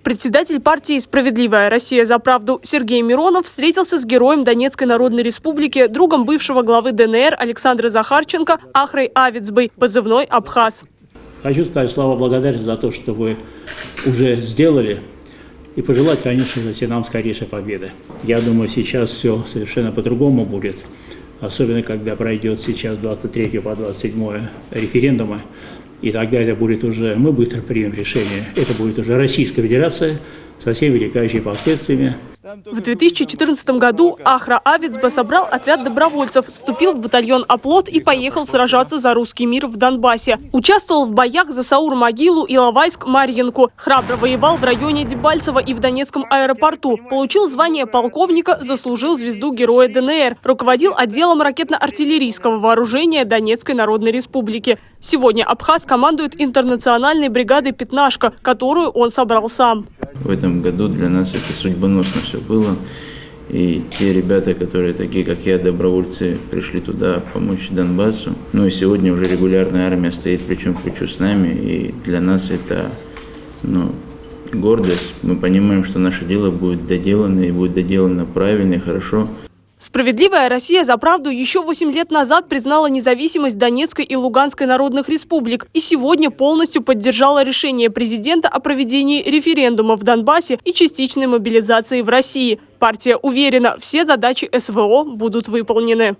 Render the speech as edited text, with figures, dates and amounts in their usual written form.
Председатель партии «Справедливая Россия за правду» Сергей Миронов встретился с героем Донецкой Народной Республики, другом бывшего главы ДНР Александра Захарченко Ахрой Авицбой, позывной «Абхаз». Хочу сказать слова благодарности за то, что вы уже сделали, и пожелать, конечно же, нам скорейшей победы. Я думаю, сейчас все совершенно по-другому будет, особенно когда пройдет сейчас 23 по 27 референдумы. И тогда это будет уже, мы быстро примем решение, это будет уже Российская Федерация со всеми вытекающими последствиями. В 2014 году Ахра Авицба собрал отряд добровольцев, вступил в батальон «Оплот» и поехал сражаться за русский мир в Донбассе. Участвовал в боях за Саур-Могилу, Иловайск-Марьинку. Храбро воевал в районе Дебальцево и в Донецком аэропорту. Получил звание полковника, заслужил звезду Героя ДНР. Руководил отделом ракетно-артиллерийского вооружения Донецкой Народной Республики. Сегодня Абхаз командует интернациональной бригадой «Пятнашка», которую он собрал сам. В этом году для нас это судьбоносно все было. И те ребята, которые такие, как я, добровольцы, пришли туда помочь Донбассу. Ну и сегодня уже регулярная армия стоит плечом к плечу с нами. И для нас это гордость. Мы понимаем, что наше дело будет доделано, и будет доделано правильно и хорошо. «Справедливая Россия за правду» еще 8 лет назад признала независимость Донецкой и Луганской народных республик и сегодня полностью поддержала решение президента о проведении референдума в Донбассе и частичной мобилизации в России. Партия уверена, все задачи СВО будут выполнены.